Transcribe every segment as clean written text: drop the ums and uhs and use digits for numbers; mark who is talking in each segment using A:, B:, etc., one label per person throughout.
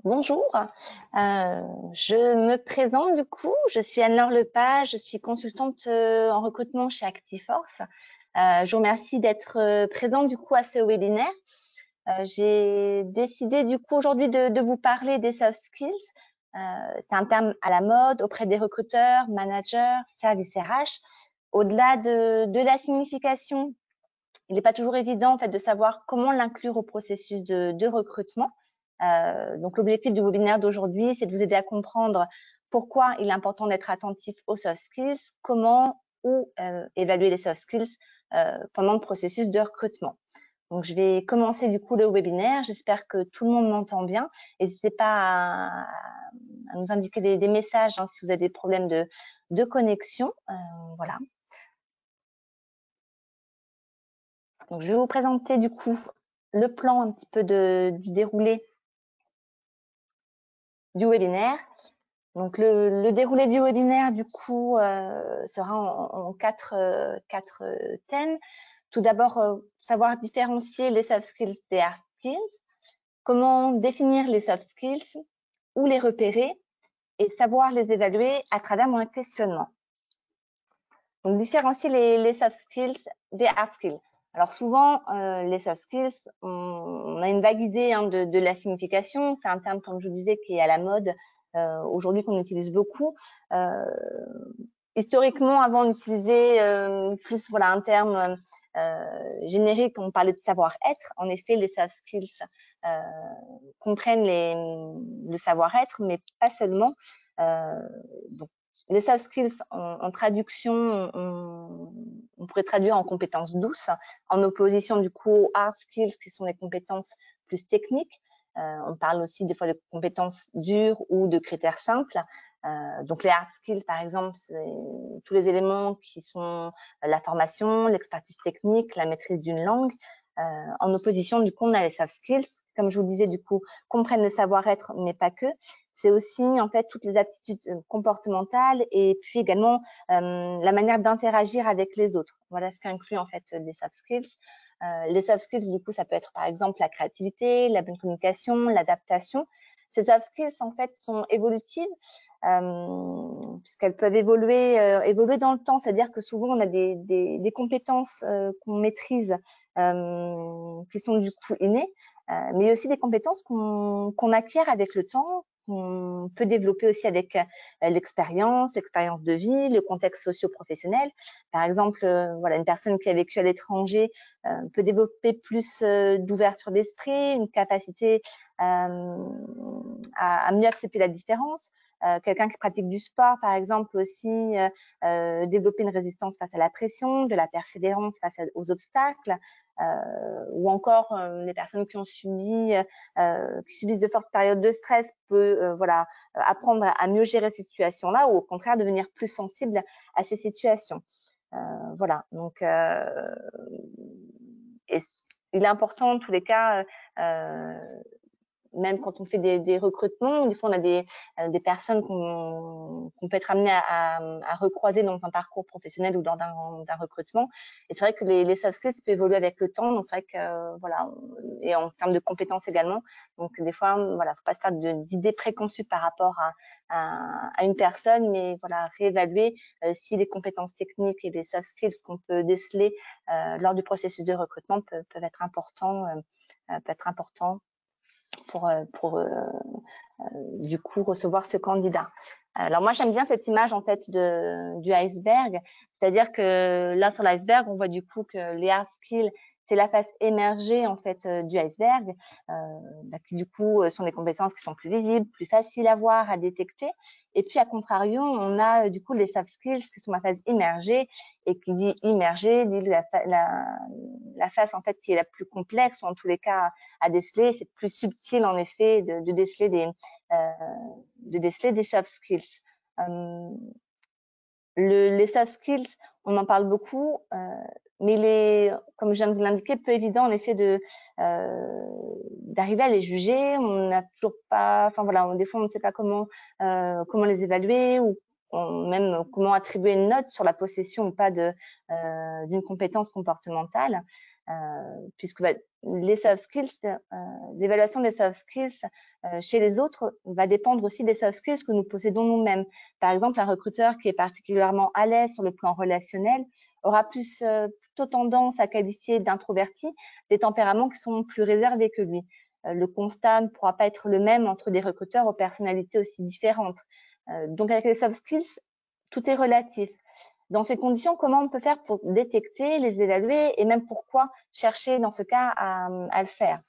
A: Bonjour, je me présente du coup, je suis Anne-Laure Lepage, je suis consultante en recrutement chez Actiforce. Je vous remercie d'être présente du coup à ce webinaire. J'ai décidé du coup aujourd'hui de vous parler des soft skills. C'est un terme à la mode auprès des recruteurs, managers, services RH. Au-delà de la signification, il n'est pas toujours évident en fait de savoir comment l'inclure au processus de recrutement. Donc l'objectif du webinaire d'aujourd'hui, c'est de vous aider à comprendre pourquoi il est important d'être attentif aux soft skills, comment ou évaluer les soft skills pendant le processus de recrutement. Donc je vais commencer du coup le webinaire. J'espère que tout le monde m'entend bien. N'hésitez pas à nous indiquer des messages si vous avez des problèmes de connexion. Voilà. Donc je vais vous présenter du coup le plan un petit peu du déroulé du webinaire. Donc le déroulé du webinaire du coup sera en quatre thèmes. Tout d'abord, savoir différencier les soft skills des hard skills, comment définir les soft skills, où les repérer et savoir les évaluer à travers mon questionnement. Donc différencier les soft skills des hard skills. Alors souvent, les soft skills, on a une vague idée de la signification. C'est un terme, comme je vous disais, qui est à la mode aujourd'hui, qu'on utilise beaucoup. Historiquement, avant, on utilisait plus voilà, un terme générique, on parlait de savoir-être. En effet, les soft skills comprennent le savoir-être, mais pas seulement. Donc, les soft skills, en traduction, on pourrait traduire en compétences douces, en opposition du coup aux hard skills, qui sont les compétences plus techniques. On parle aussi des fois de compétences dures ou de critères simples. Donc les hard skills, par exemple, c'est tous les éléments qui sont la formation, l'expertise technique, la maîtrise d'une langue. En opposition, du coup, on a les soft skills, comme je vous disais, du coup, comprennent le savoir-être, mais pas que. C'est aussi en fait toutes les aptitudes comportementales et puis également la manière d'interagir avec les autres. Voilà ce qu'inclut en fait les soft skills. Les soft skills, du coup, ça peut être par exemple la créativité, la bonne communication, l'adaptation. Ces soft skills, en fait, sont évolutives puisqu'elles peuvent évoluer dans le temps. C'est-à-dire que souvent, on a des compétences qu'on maîtrise qui sont du coup innées, mais il y a aussi des compétences qu'on acquiert avec le temps, qu'on peut développer aussi avec l'expérience de vie, le contexte socio-professionnel. Par exemple, voilà, une personne qui a vécu à l'étranger peut développer plus d'ouverture d'esprit, une capacité à mieux accepter la différence. Quelqu'un qui pratique du sport, par exemple, aussi développer une résistance face à la pression, de la persévérance face aux obstacles, ou encore les personnes qui subissent de fortes périodes de stress peut voilà apprendre à mieux gérer ces situations-là, ou au contraire devenir plus sensible à ces situations. Voilà, donc et il est important en tous les cas même quand on fait des recrutements, des fois on a des personnes qu'on peut être amené à recroiser dans un parcours professionnel ou lors d'un recrutement. Et c'est vrai que les soft skills peuvent évoluer avec le temps. Donc c'est vrai que voilà, et en termes de compétences également. Donc des fois, voilà, faut pas se faire d'idées préconçues par rapport à une personne, mais voilà, réévaluer si les compétences techniques et les soft skills qu'on peut déceler lors du processus de recrutement peuvent être importants, pour du coup recevoir ce candidat. Alors moi j'aime bien cette image en fait du iceberg, c'est-à-dire que là sur l'iceberg on voit du coup que les hard skills c'est la face émergée en fait du iceberg, qui du coup sont des compétences qui sont plus visibles, plus faciles à voir, à détecter. Et puis à contrario, on a du coup les soft skills qui sont la face immergée, et qui dit immergée dit la face en fait qui est la plus complexe, ou en tous les cas à déceler. C'est plus subtil en effet de déceler des soft skills. Les soft skills, on en parle beaucoup, mais comme je viens de l'indiquer, peu évident en effet d'arriver à les juger. On n'a toujours pas, enfin voilà, des fois on ne sait pas comment les évaluer, ou même comment attribuer une note sur la possession ou pas d'une compétence comportementale. puisque les soft skills, l'évaluation des soft skills chez les autres va dépendre aussi des soft skills que nous possédons nous-mêmes. Par exemple, un recruteur qui est particulièrement à l'aise sur le plan relationnel aura plutôt tendance à qualifier d'introverti des tempéraments qui sont plus réservés que lui. Le constat ne pourra pas être le même entre des recruteurs aux personnalités aussi différentes. Donc, avec les soft skills, tout est relatif. Dans ces conditions, comment on peut faire pour détecter, les évaluer et même pourquoi chercher dans ce cas à le faire?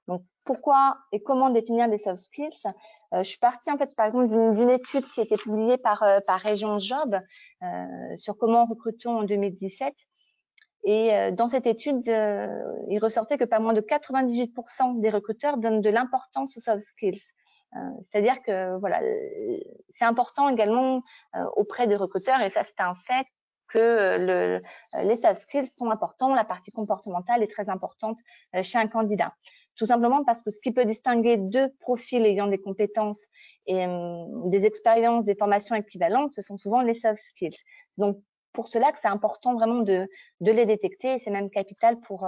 A: Donc, pourquoi et comment définir les soft skills? Je suis partie en fait par exemple d'une étude qui a été publiée par Région Job sur comment recrutons en 2017. Et dans cette étude, il ressortait que pas moins de 98% des recruteurs donnent de l'importance aux soft skills. C'est-à-dire que voilà, c'est important également auprès des recruteurs, et ça c'est un fait, que les soft skills sont importants, la partie comportementale est très importante chez un candidat. Tout simplement parce que ce qui peut distinguer deux profils ayant des compétences et des expériences, des formations équivalentes, ce sont souvent les soft skills. Donc, pour cela que c'est important vraiment de les détecter, et c'est même capital pour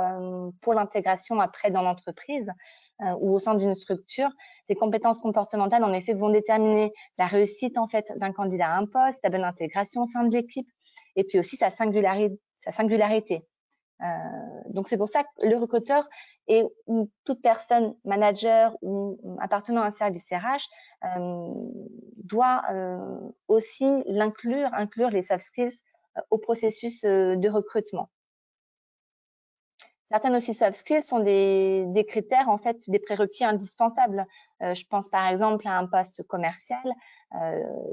A: l'intégration après dans l'entreprise ou au sein d'une structure. Les compétences comportementales, en effet, vont déterminer la réussite en fait d'un candidat à un poste, la bonne intégration au sein de l'équipe, et puis aussi sa singularité. Donc c'est pour ça que le recruteur et toute personne, manager ou appartenant à un service RH, doit aussi inclure les soft skills au processus de recrutement. Certaines aussi soft skills sont des critères, en fait, des prérequis indispensables. Je pense par exemple à un poste commercial.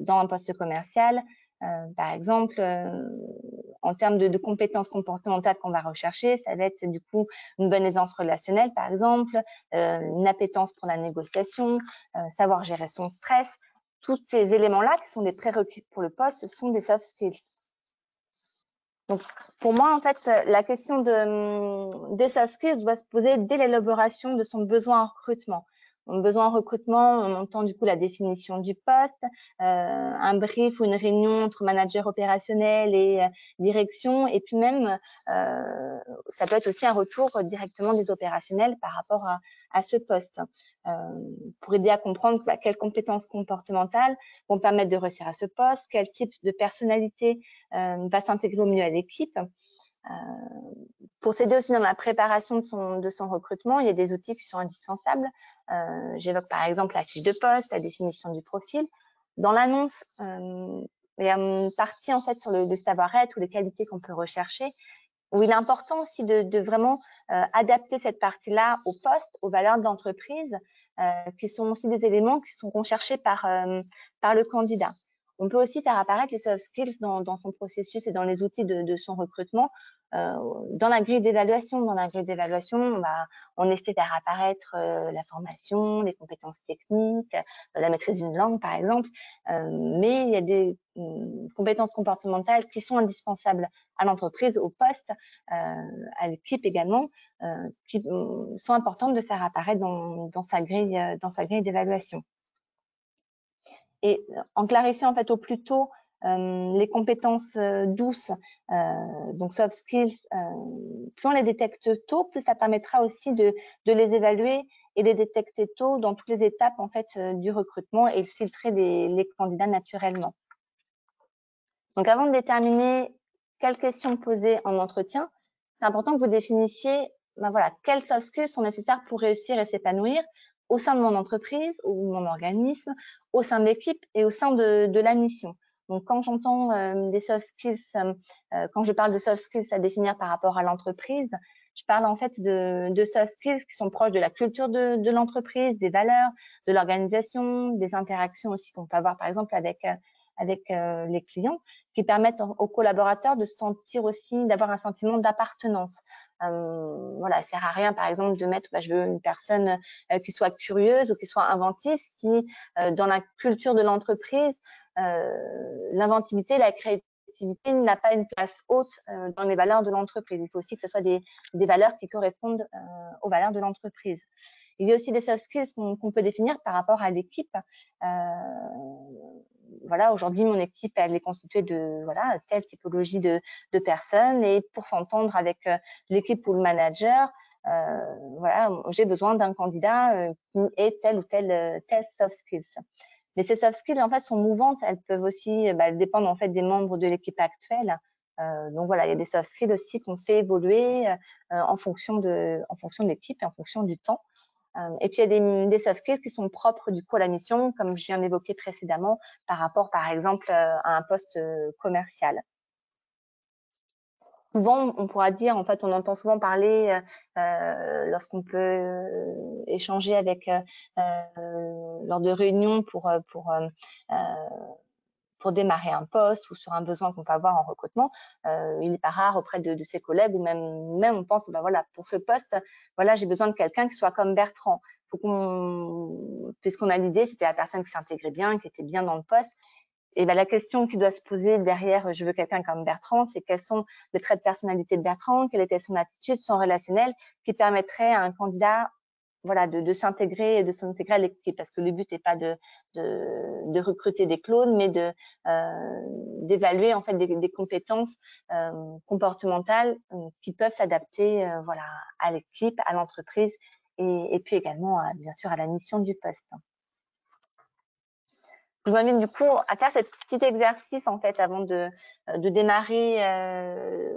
A: Dans un poste commercial, par exemple, en termes de compétences comportementales qu'on va rechercher, ça va être du coup une bonne aisance relationnelle, par exemple, une appétence pour la négociation, savoir gérer son stress. Tous ces éléments-là, qui sont des prérequis pour le poste, ce sont des soft skills. Donc, pour moi, en fait, la question des soft skills doit se poser dès l'élaboration de son besoin en recrutement. Donc, besoin en recrutement, on entend du coup la définition du poste, un brief ou une réunion entre manager opérationnel et direction, et puis même, ça peut être aussi un retour directement des opérationnels par rapport à ce poste, pour aider à comprendre quelles compétences comportementales vont permettre de réussir à ce poste, quel type de personnalité va s'intégrer au mieux à l'équipe. Pour s'aider aussi dans la préparation de son recrutement, il y a des outils qui sont indispensables. J'évoque par exemple la fiche de poste, la définition du profil. Dans l'annonce, il y a une partie en fait sur le savoir-être ou les qualités qu'on peut rechercher, où il est important aussi de vraiment adapter cette partie-là au poste, aux valeurs de l'entreprise, qui sont aussi des éléments qui sont recherchés par le candidat. On peut aussi faire apparaître les soft skills dans son processus et dans les outils de son recrutement. Dans la grille d'évaluation, on va en effet faire apparaître la formation, les compétences techniques, la maîtrise d'une langue par exemple, mais il y a des compétences comportementales qui sont indispensables à l'entreprise, au poste, à l'équipe également, qui sont importantes de faire apparaître dans sa grille d'évaluation. Et en clarifiant en fait au plus tôt les compétences douces, donc soft skills, plus on les détecte tôt, plus ça permettra aussi de les évaluer et les détecter tôt dans toutes les étapes en fait du recrutement et filtrer les candidats naturellement. Donc avant de déterminer quelles questions poser en entretien, c'est important que vous définissiez voilà, quelles soft skills sont nécessaires pour réussir et s'épanouir au sein de mon entreprise ou mon organisme, au sein de l'équipe et au sein de la mission. Donc, quand j'entends des soft skills, quand je parle de soft skills à définir par rapport à l'entreprise, je parle en fait de soft skills qui sont proches de la culture de l'entreprise, des valeurs, de l'organisation, des interactions aussi qu'on peut avoir par exemple avec les clients, qui permettent aux collaborateurs de se sentir aussi, d'avoir un sentiment d'appartenance. Voilà, ça sert à rien, par exemple, de mettre, je veux une personne qui soit curieuse ou qui soit inventive si dans la culture de l'entreprise, l'inventivité, la créativité n'a pas une place haute dans les valeurs de l'entreprise. Il faut aussi que ce soit des valeurs qui correspondent aux valeurs de l'entreprise. Il y a aussi des soft skills qu'on peut définir par rapport à l'équipe. Voilà, aujourd'hui, mon équipe, elle est constituée de telle typologie de personnes, et pour s'entendre avec l'équipe ou le manager, voilà, j'ai besoin d'un candidat qui ait telle ou telle soft skills. Mais ces soft skills, en fait, sont mouvantes. Elles peuvent aussi dépendre en fait des membres de l'équipe actuelle. Donc voilà, il y a des soft skills aussi qu'on fait évoluer en fonction de l'équipe et en fonction du temps. Et puis il y a des soft skills qui sont propres du coup à la mission, comme je viens d'évoquer précédemment, par rapport par exemple à un poste commercial. Souvent, on pourra dire, en fait, on entend souvent parler lorsqu'on peut échanger avec lors de réunions pour démarrer un poste ou sur un besoin qu'on peut avoir en recrutement, il n'est pas rare auprès de ses collègues, ou même on pense, voilà, pour ce poste, voilà, j'ai besoin de quelqu'un qui soit comme Bertrand. Puisqu'on a l'idée, c'était la personne qui s'intégrait bien, qui était bien dans le poste. Et la question qui doit se poser derrière, je veux quelqu'un comme Bertrand, c'est quels sont les traits de personnalité de Bertrand, quelle était son attitude, son relationnel, qui permettrait à un candidat, voilà, de s'intégrer à l'équipe, parce que le but n'est pas de recruter des clones, mais d'évaluer en fait des compétences comportementales qui peuvent s'adapter, voilà, à l'équipe, à l'entreprise, et puis également bien sûr à la mission du poste. Je vous invite du coup à faire ce petit exercice en fait avant de démarrer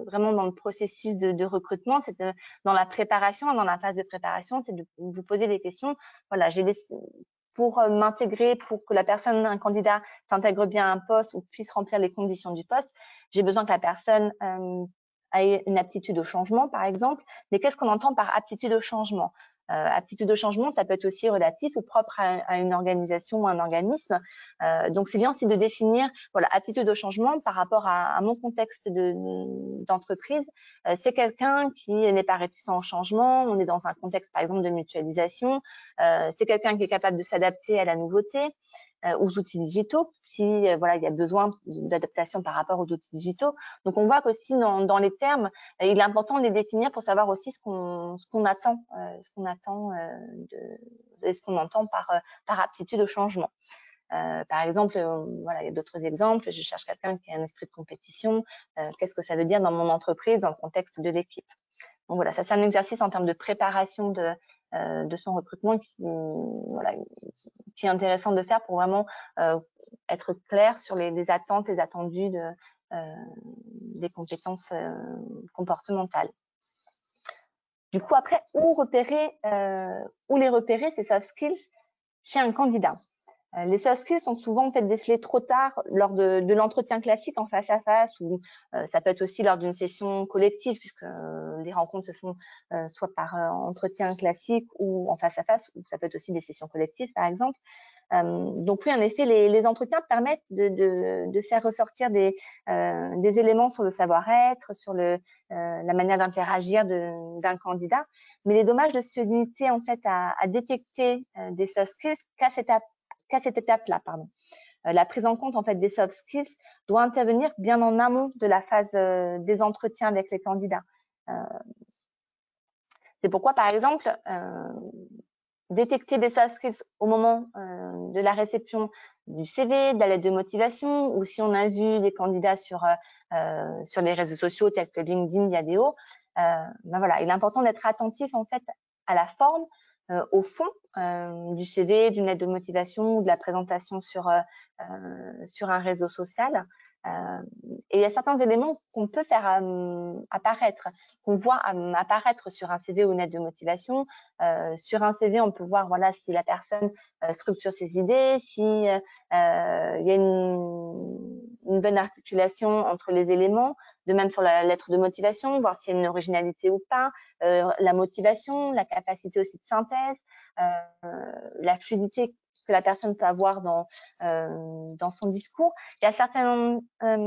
A: vraiment dans le processus de recrutement. C'est dans la préparation, dans la phase de préparation, c'est de vous poser des questions. Voilà, pour m'intégrer, pour que un candidat s'intègre bien à un poste ou puisse remplir les conditions du poste, j'ai besoin que la personne ait une aptitude au changement, par exemple. Mais qu'est-ce qu'on entend par aptitude au changement? Aptitude au changement, ça peut être aussi relatif ou propre à une organisation ou un organisme. Donc, c'est bien aussi de définir, voilà, aptitude au changement par rapport à mon contexte d'entreprise. C'est quelqu'un qui n'est pas réticent au changement. On est dans un contexte, par exemple, de mutualisation. C'est quelqu'un qui est capable de s'adapter à la nouveauté, aux outils digitaux, si voilà, il y a besoin d'adaptation par rapport aux outils digitaux. Donc, on voit qu'aussi dans les termes, il est important de les définir pour savoir aussi ce qu'on attend et ce qu'on entend par aptitude au changement. Par exemple, voilà, il y a d'autres exemples. Je cherche quelqu'un qui a un esprit de compétition. Qu'est-ce que ça veut dire dans mon entreprise, dans le contexte de l'équipe? Donc voilà, ça c'est un exercice en termes de préparation de son recrutement qui est intéressant de faire pour vraiment être clair sur les attentes et attendus des compétences comportementales. Du coup, après, où les repérer, ces soft skills, chez un candidat? Les soft skills sont souvent peut-être décelés trop tard lors de l'entretien classique en face à face, ou ça peut être aussi lors d'une session collective, puisque les rencontres se font soit par entretien classique ou en face à face, ou ça peut être aussi des sessions collectives par exemple. Donc oui, en effet, les entretiens permettent de faire ressortir des éléments sur le savoir-être, sur la manière d'interagir d'un candidat. Mais il est dommage de se limiter en fait à détecter des soft skills qu'à cette étape-là, pardon. La prise en compte en fait des soft skills doit intervenir bien en amont de la phase des entretiens avec les candidats. C'est pourquoi, par exemple, détecter des soft skills au moment de la réception du CV, de la lettre de motivation, ou si on a vu des candidats sur les réseaux sociaux tels que LinkedIn, Yadeo, voilà, il est important d'être attentif en fait à la forme, au fond du CV, d'une lettre de motivation ou de la présentation sur un réseau social. Et il y a certains éléments qu'on peut faire apparaître, qu'on voit apparaître sur un CV ou une lettre de motivation. Sur un CV, on peut voir voilà, si la personne structure ses idées, si il y a une bonne articulation entre les éléments, de même sur la lettre de motivation, voir s'il y a une originalité ou pas, la motivation, la capacité aussi de synthèse, la fluidité que la personne peut avoir dans son discours. Il y a certains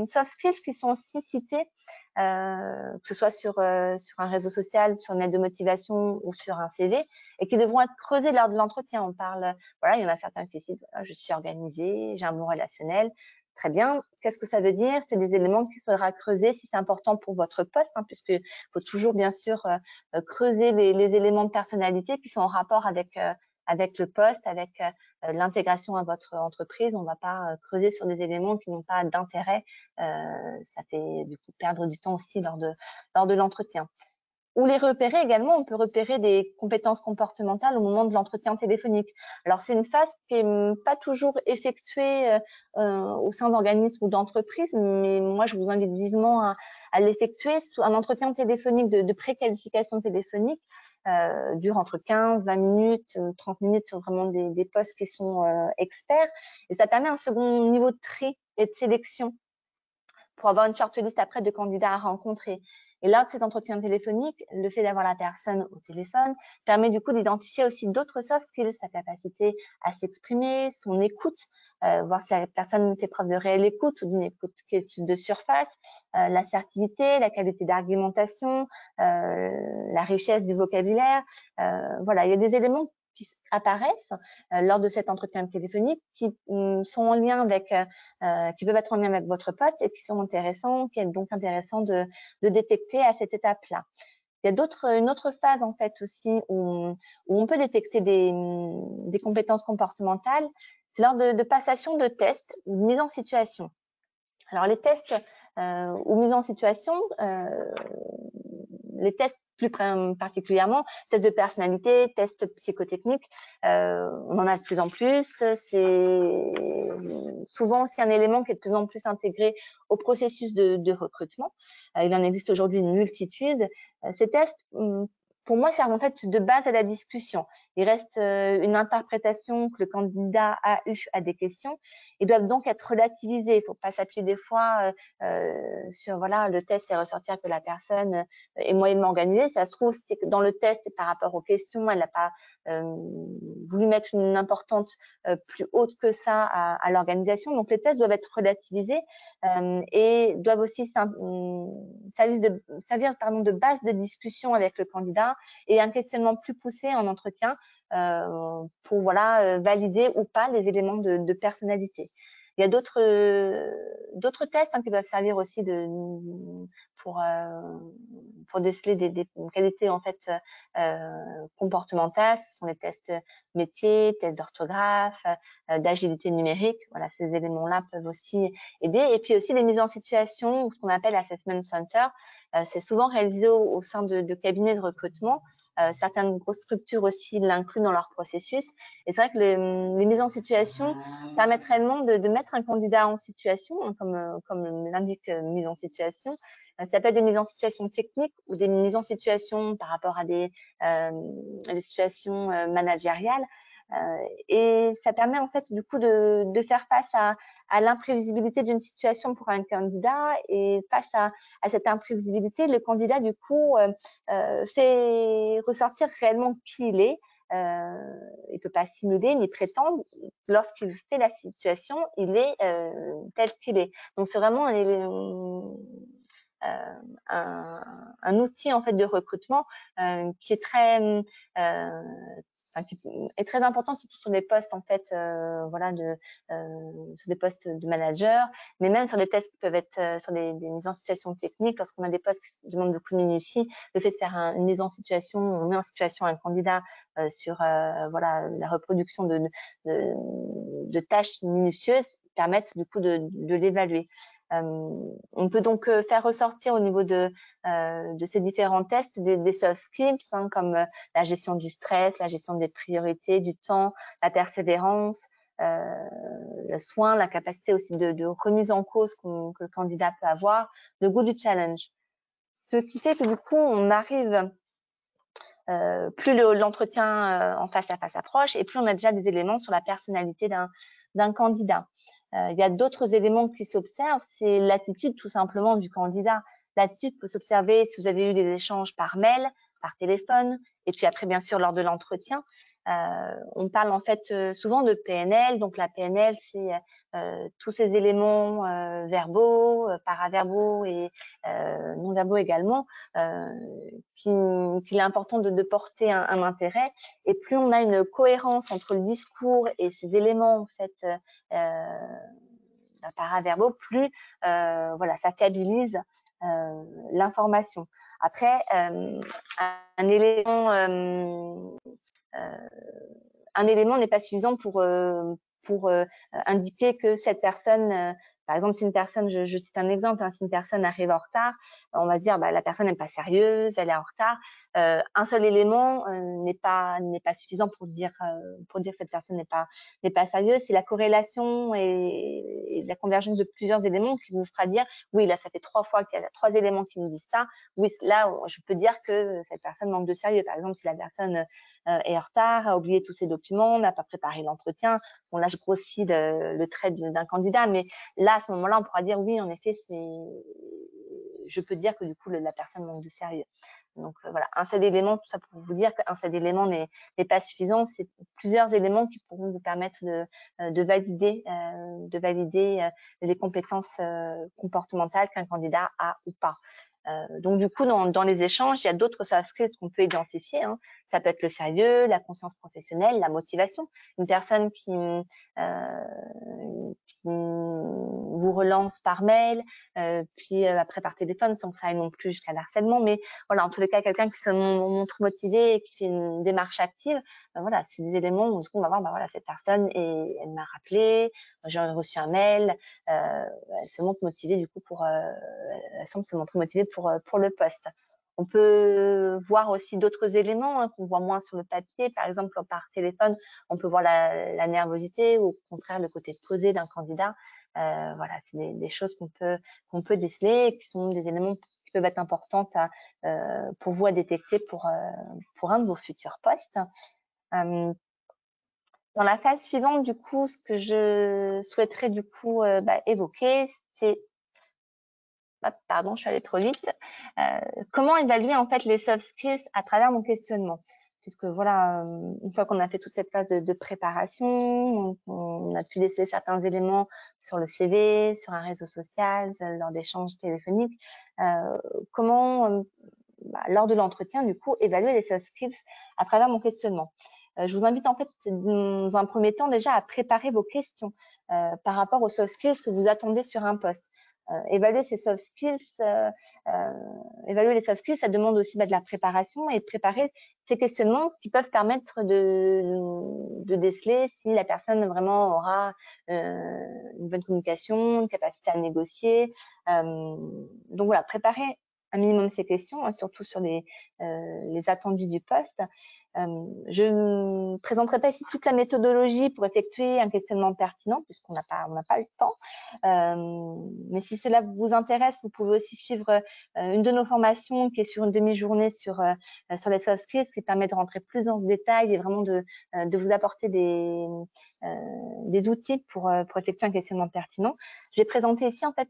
A: soft skills qui sont aussi cités, que ce soit sur un réseau social, sur une lettre de motivation ou sur un CV, et qui devront être creusés lors de l'entretien. On parle, voilà, il y en a certains qui disent, je suis organisée, j'ai un bon relationnel. Très bien. Qu'est-ce que ça veut dire? C'est des éléments qu'il faudra creuser si c'est important pour votre poste, hein, puisqu'il faut toujours bien sûr creuser les éléments de personnalité qui sont en rapport avec le poste, avec l'intégration à votre entreprise. On ne va pas creuser sur des éléments qui n'ont pas d'intérêt. Ça fait du coup perdre du temps aussi lors de l'entretien. Ou les repérer également, on peut repérer des compétences comportementales au moment de l'entretien téléphonique. Alors, c'est une phase qui n'est pas toujours effectuée au sein d'organismes ou d'entreprises, mais moi, je vous invite vivement à l'effectuer. Un entretien téléphonique de préqualification téléphonique dure entre 15, 20 minutes, 30 minutes sur vraiment des postes qui sont experts. Et ça permet un second niveau de tri et de sélection pour avoir une shortlist après de candidats à rencontrer. Et lors de cet entretien téléphonique, le fait d'avoir la personne au téléphone permet du coup d'identifier aussi d'autres soft skills, sa capacité à s'exprimer, son écoute, voir si la personne fait preuve de réelle écoute ou d'une écoute qui est plus de surface, l'assertivité, la qualité d'argumentation, la richesse du vocabulaire. Voilà, il y a des éléments qui apparaissent lors de cet entretien téléphonique qui sont en lien avec, qui peuvent être en lien avec votre poste et qui sont intéressants, qui est donc intéressant de détecter à cette étape-là. Il y a une autre phase en fait aussi où on peut détecter des compétences comportementales, c'est lors de passation de tests, de mise en situation. Alors les tests ou mise en situation, les tests plus particulièrement, tests de personnalité, tests psychotechniques, on en a de plus en plus. C'est souvent aussi un élément qui est de plus en plus intégré au processus de recrutement. Il en existe aujourd'hui une multitude. Ces tests, pour moi, servent en fait de base à la discussion. Il reste une interprétation que le candidat a eue à des questions. Ils doivent donc être relativisés. Il ne faut pas s'appuyer des fois sur voilà, le test fait ressortir que la personne est moyennement organisée. Ça se trouve, c'est que dans le test et par rapport aux questions, elle n'a pas voulu mettre une importance plus haute que ça à l'organisation. Donc, les tests doivent être relativisés et doivent aussi servir de base de discussion avec le candidat et un questionnement plus poussé en entretien pour voilà, valider ou pas les éléments de personnalité. Il y a d'autres tests qui peuvent servir aussi pour déceler des qualités en fait comportementales. Ce sont les tests métiers, tests d'orthographe, d'agilité numérique. Voilà, ces éléments-là peuvent aussi aider. Et puis aussi les mises en situation, ce qu'on appelle assessment center. C'est souvent réalisé au sein de cabinets de recrutement. Certaines grosses structures aussi l'incluent dans leur processus. Et c'est vrai que les mises en situation permettent réellement de mettre un candidat en situation, hein, comme l'indique mise en situation. Ça peut être des mises en situation techniques ou des mises en situation par rapport à des situations managériales. Et ça permet en fait du coup de faire face à l'imprévisibilité d'une situation pour un candidat, et face à cette imprévisibilité, le candidat du coup fait ressortir réellement qui il est. Il peut pas simuler ni prétendre. Lorsqu'il fait la situation, il est tel qu'il est. Donc c'est vraiment un outil en fait de recrutement qui est très qui est très important, surtout sur des postes en fait, voilà, sur des postes de manager, mais même sur des tests qui peuvent être sur des mises en situation techniques. Lorsqu'on a des postes qui demandent beaucoup de minutie, le fait de faire une mise en situation, on met en situation un candidat sur voilà, la reproduction de tâches minutieuses, permettent du coup de l'évaluer. On peut donc faire ressortir au niveau de ces différents tests des soft skills, hein, comme la gestion du stress, la gestion des priorités, du temps, la persévérance, le soin, la capacité aussi de remise en cause que le candidat peut avoir, le goût du challenge. Ce qui fait que du coup, on arrive, plus l'entretien en face à face approche, et plus on a déjà des éléments sur la personnalité d'un candidat. Il y a d'autres éléments qui s'observent, c'est l'attitude tout simplement du candidat. L'attitude peut s'observer si vous avez eu des échanges par mail, par téléphone, et puis après, bien sûr, lors de l'entretien. On parle en fait souvent de PNL. Donc la PNL, c'est tous ces éléments verbaux, paraverbaux et non-verbaux également, qu'il est important de porter un intérêt. Et plus on a une cohérence entre le discours et ces éléments en fait paraverbaux, plus voilà, ça fiabilise l'information. Après, un élément n'est pas suffisant pour indiquer que cette personne, par exemple, si une personne, je cite un exemple, hein, si une personne arrive en retard, on va se dire bah, la personne n'est pas sérieuse, elle est en retard. Un seul élément n'est pas suffisant pour dire que cette personne n'est pas sérieuse. C'est la corrélation et la convergence de plusieurs éléments qui vous fera dire oui, là ça fait 3 fois qu'il y a 3 éléments qui nous disent ça. Oui, là je peux dire que cette personne manque de sérieux. Par exemple, si la personne est en retard, a oublié tous ses documents, n'a pas préparé l'entretien. Bon, là, je grossis le trait d'un candidat, mais là, à ce moment-là, on pourra dire oui, en effet, je peux dire que du coup, la personne manque de sérieux. Donc voilà, un seul élément, tout ça pour vous dire qu'un seul élément n'est pas suffisant. C'est plusieurs éléments qui pourront vous permettre de valider les compétences comportementales qu'un candidat a ou pas. Donc du coup, dans les échanges, il y a d'autres soft skills qu'on peut identifier. Hein. Ça peut être le sérieux, la conscience professionnelle, la motivation. Une personne qui vous relance par mail, puis après par téléphone, sans que ça aille non plus jusqu'à l'harcèlement. Mais voilà, en tous les cas, quelqu'un qui se montre motivé et qui fait une démarche active, voilà, c'est des éléments où on va voir, bah voilà, cette personne, et elle m'a rappelé, j'ai reçu un mail, elle se montre motivée du coup elle semble se montrer motivée pour le poste. On peut voir aussi d'autres éléments hein, qu'on voit moins sur le papier. Par exemple, par téléphone, on peut voir la nervosité ou au contraire le côté posé d'un candidat. Voilà, c'est des choses qu'on peut déceler et qui sont des éléments qui peuvent être importants pour vous à détecter pour un de vos futurs postes. Dans la phase suivante, du coup, ce que je souhaiterais du coup évoquer, c'est pardon, je suis allée trop vite. Comment évaluer en fait les soft skills à travers mon questionnement? Puisque voilà, une fois qu'on a fait toute cette phase de préparation, on a pu déceler certains éléments sur le CV, sur un réseau social, lors d'échanges téléphoniques. Comment, lors de l'entretien, du coup, évaluer les soft skills à travers mon questionnement? Je vous invite en fait, dans un premier temps, déjà à préparer vos questions par rapport aux soft skills que vous attendez sur un poste. Évaluer ces soft skills, évaluer les soft skills, ça demande aussi de la préparation et préparer ces questionnements qui peuvent permettre de déceler si la personne vraiment aura une bonne communication, une capacité à négocier. Donc voilà, préparer un minimum ces questions, hein, surtout sur les attendus du poste. Je ne présenterai pas ici toute la méthodologie pour effectuer un questionnement pertinent, puisqu'on n'a pas le temps. Mais si cela vous intéresse, vous pouvez aussi suivre une de nos formations qui est sur une demi-journée sur les soft skills, qui permet de rentrer plus dans le détail et vraiment de vous apporter des outils pour effectuer un questionnement pertinent. Je vais présenter ici en fait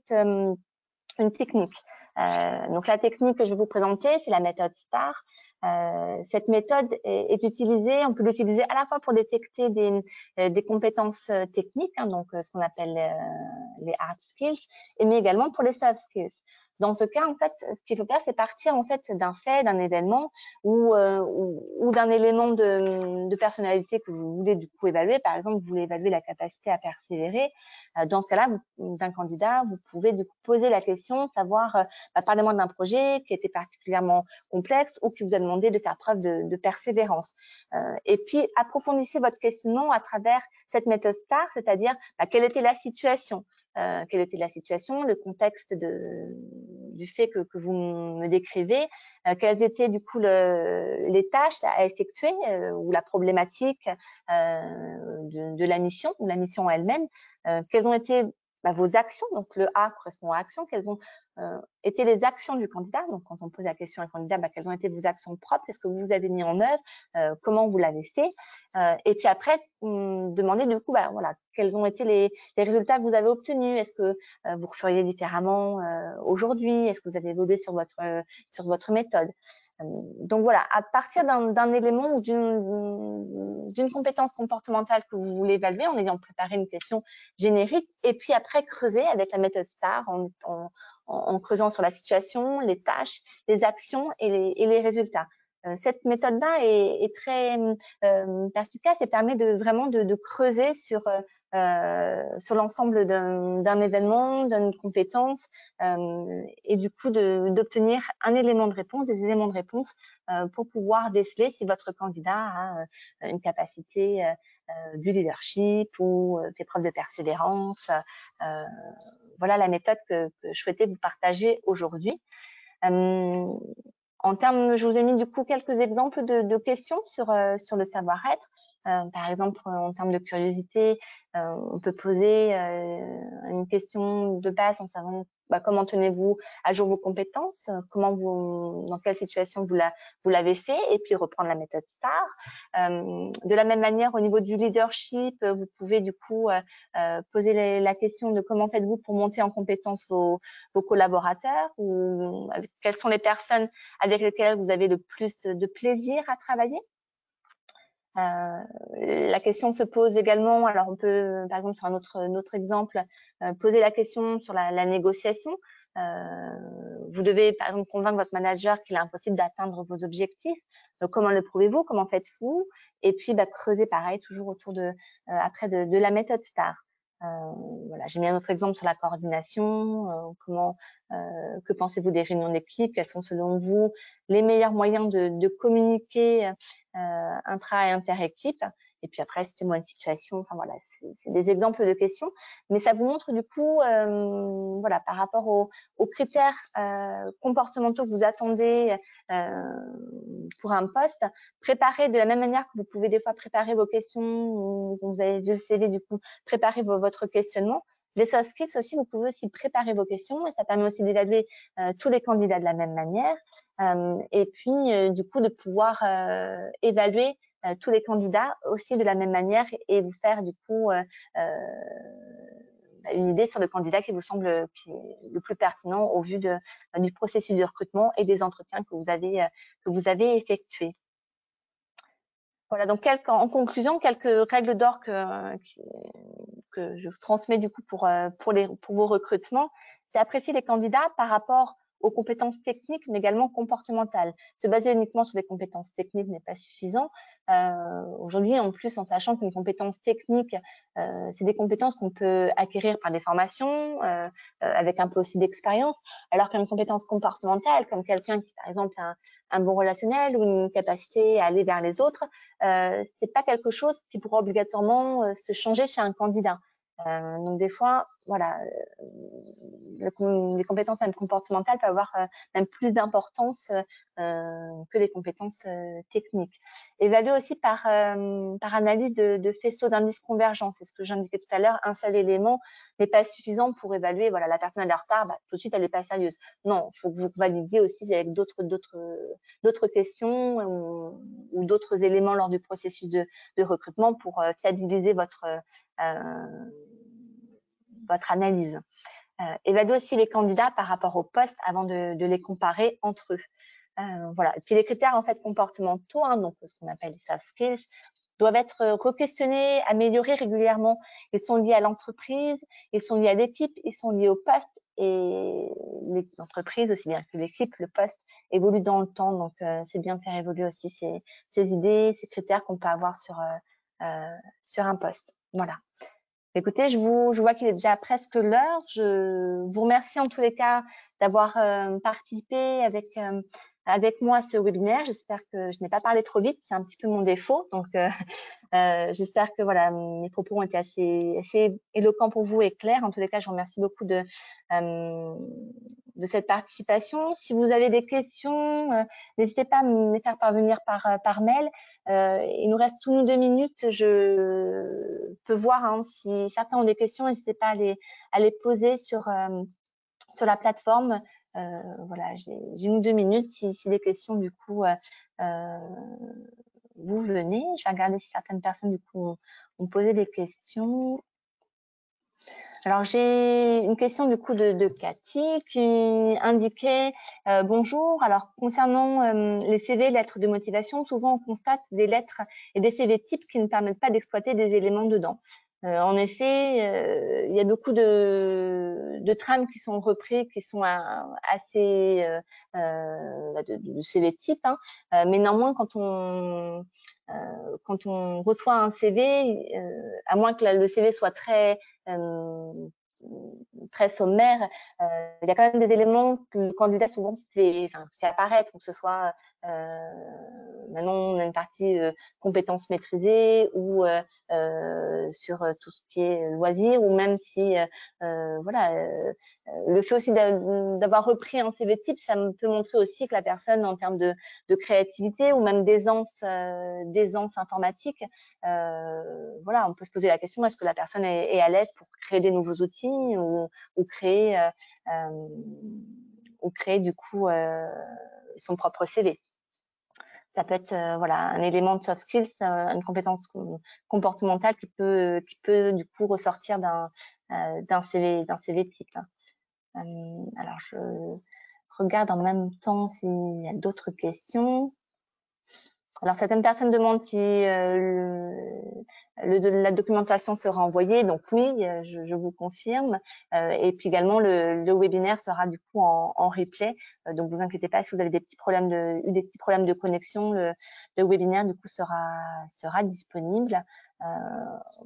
A: une technique. Donc la technique que je vais vous présenter, c'est la méthode STAR. Cette méthode est utilisée, on peut l'utiliser à la fois pour détecter des compétences techniques, hein, donc ce qu'on appelle les hard skills, mais également pour les soft skills. Dans ce cas, en fait, ce qu'il faut faire, c'est partir en fait d'un fait, d'un événement ou d'un élément de personnalité que vous voulez du coup évaluer. Par exemple, vous voulez évaluer la capacité à persévérer. Dans ce cas-là, d'un candidat, vous pouvez du coup poser la question, savoir, parlez-moi d'un projet qui était particulièrement complexe ou qui vous a demandé de faire preuve de persévérance. Et puis, approfondissez votre questionnement à travers cette méthode STAR, c'est-à-dire quelle était la situation. Quelle était la situation, le contexte du fait que vous me décrivez, quelles étaient du coup les tâches à effectuer ou la problématique de la mission ou la mission elle-même, quelles ont été vos actions, donc le A correspond à action, quelles ont été les actions du candidat, donc quand on pose la question à un candidat, quelles ont été vos actions propres, qu'est-ce que vous avez mis en œuvre, comment vous l'avez fait, et puis après, demander du coup, voilà, quels ont été les résultats que vous avez obtenus, est-ce que vous feriez différemment aujourd'hui, est-ce que vous avez évolué sur votre méthode. Donc voilà, à partir d'un élément ou d'une compétence comportementale que vous voulez évaluer en ayant préparé une question générique, et puis après creuser avec la méthode STAR en creusant sur la situation, les tâches, les actions et les résultats. Cette méthode-là est très perspicace et permet vraiment de creuser sur sur l'ensemble d'un événement, d'une compétence, et du coup d'obtenir un élément de réponse, des éléments de réponse pour pouvoir déceler si votre candidat a une capacité du leadership ou des preuves de persévérance. Voilà la méthode que je souhaitais vous partager aujourd'hui. En termes, je vous ai mis du coup quelques exemples de questions sur le savoir-être. Par exemple, en termes de curiosité, on peut poser une question de base en savant comment tenez-vous à jour vos compétences, dans quelle situation vous l'avez fait, et puis reprendre la méthode STAR. De la même manière, au niveau du leadership, vous pouvez du coup poser la question de comment faites-vous pour monter en compétence vos collaborateurs, ou quelles sont les personnes avec lesquelles vous avez le plus de plaisir à travailler. La question se pose également, alors on peut, par exemple, sur un autre exemple, poser la question sur la négociation. Vous devez, par exemple, convaincre votre manager qu'il est impossible d'atteindre vos objectifs. Donc, comment le prouvez-vous? Comment faites-vous? Et puis, creuser pareil, toujours autour après de la méthode STAR. Voilà, j'ai mis un autre exemple sur la coordination. Que pensez-vous des réunions d'équipe? Quels sont selon vous les meilleurs moyens de communiquer intra et inter-équipe? Et puis après, c'est moi une situation. Enfin voilà, c'est des exemples de questions, mais ça vous montre du coup, voilà, par rapport aux critères comportementaux que vous attendez pour un poste, préparer de la même manière que vous pouvez des fois préparer vos questions, ou vous avez vu le CV, du coup, préparer votre questionnement. Les soft skills aussi, vous pouvez aussi préparer vos questions, et ça permet aussi d'évaluer tous les candidats de la même manière, et puis du coup de pouvoir évaluer tous les candidats aussi de la même manière, et vous faire du coup une idée sur le candidat qui vous semble le plus pertinent au vu du processus de recrutement et des entretiens que vous avez effectués. Voilà, donc en conclusion, quelques règles d'or que je vous transmets du coup pour vos recrutements. C'est apprécier les candidats par rapport aux compétences techniques, mais également comportementales. Se baser uniquement sur les compétences techniques n'est pas suffisant. Aujourd'hui, en plus, en sachant qu'une compétence technique, c'est des compétences qu'on peut acquérir par des formations, avec un peu aussi d'expérience, alors qu'une compétence comportementale, comme quelqu'un qui, par exemple, a un bon relationnel ou une capacité à aller vers les autres, c'est pas quelque chose qui pourra obligatoirement se changer chez un candidat. Donc des fois, voilà, les compétences même comportementales peuvent avoir même plus d'importance que les compétences techniques. Évaluer aussi par analyse de faisceaux d'indices convergents, c'est ce que j'indiquais tout à l'heure. Un seul élément n'est pas suffisant pour évaluer, voilà, la personne elle est en retard, tout de suite elle n'est pas sérieuse. Non, il faut que vous validiez aussi avec d'autres questions ou d'autres éléments lors du processus de recrutement pour fiabiliser votre analyse. Évaluer aussi les candidats par rapport au poste avant de les comparer entre eux. Voilà. Et puis les critères en fait comportementaux, donc ce qu'on appelle les soft skills, doivent être re-questionnés, améliorés régulièrement. Ils sont liés à l'entreprise, ils sont liés à l'équipe, ils sont liés au poste, et l'entreprise aussi bien que l'équipe, le poste évolue dans le temps, donc c'est bien de faire évoluer aussi ces idées, ces critères qu'on peut avoir sur un poste. Voilà. Écoutez, je vois qu'il est déjà presque l'heure. Je vous remercie en tous les cas d'avoir participé avec moi à ce webinaire. J'espère que je n'ai pas parlé trop vite, c'est un petit peu mon défaut. Donc, j'espère que voilà, mes propos ont été assez éloquents pour vous et clairs. En tous les cas, je vous remercie beaucoup de cette participation. Si vous avez des questions, n'hésitez pas à me les faire parvenir par mail. Il nous reste tous 2 minutes. Je peux voir si certains ont des questions, n'hésitez pas à les poser sur la plateforme. Voilà, j'ai 1 ou 2 minutes. Si des questions, du coup, vous venez. Je vais regarder si certaines personnes, du coup, ont posé des questions. Alors, j'ai une question du coup de Cathy qui indiquait bonjour. Alors, concernant les CV, lettres de motivation, souvent on constate des lettres et des CV types qui ne permettent pas d'exploiter des éléments dedans. En effet, il y a beaucoup de trames qui sont reprises, qui sont assez de CV type, hein. Mais néanmoins, quand on reçoit un CV, à moins que le CV soit très sommaire, il y a quand même des éléments que le candidat souvent fait apparaître, que ce soit maintenant on a une partie compétences maîtrisées ou sur tout ce qui est loisirs, ou même si voilà, le fait aussi d'avoir repris un CV type, ça peut montrer aussi que la personne, en termes de créativité ou même d'aisance informatique, voilà, on peut se poser la question, est-ce que la personne est à l'aise pour créer des nouveaux outils ou créer du coup son propre CV. Ça peut être voilà, un élément de soft skills, une compétence comportementale qui peut du coup ressortir d'un CV type. Alors je regarde en même temps s'il y a d'autres questions. Alors, certaines personnes demandent si la documentation sera envoyée. Donc oui, je vous confirme. Et puis également, le webinaire sera du coup en replay. Donc vous inquiétez pas, si vous avez des petits problèmes de connexion, le webinaire du coup sera disponible.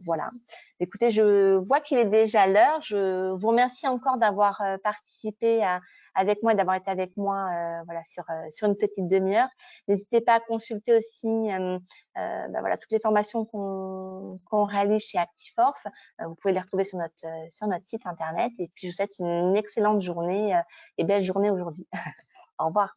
A: Voilà. Écoutez, je vois qu'il est déjà l'heure. Je vous remercie encore d'avoir participé avec moi et d'avoir été avec moi voilà, sur une petite demi-heure. N'hésitez pas à consulter aussi voilà, toutes les formations qu'on réalise chez ActiveForce. Vous pouvez les retrouver sur notre site internet. Et puis, je vous souhaite une excellente journée et belle journée aujourd'hui. Au revoir.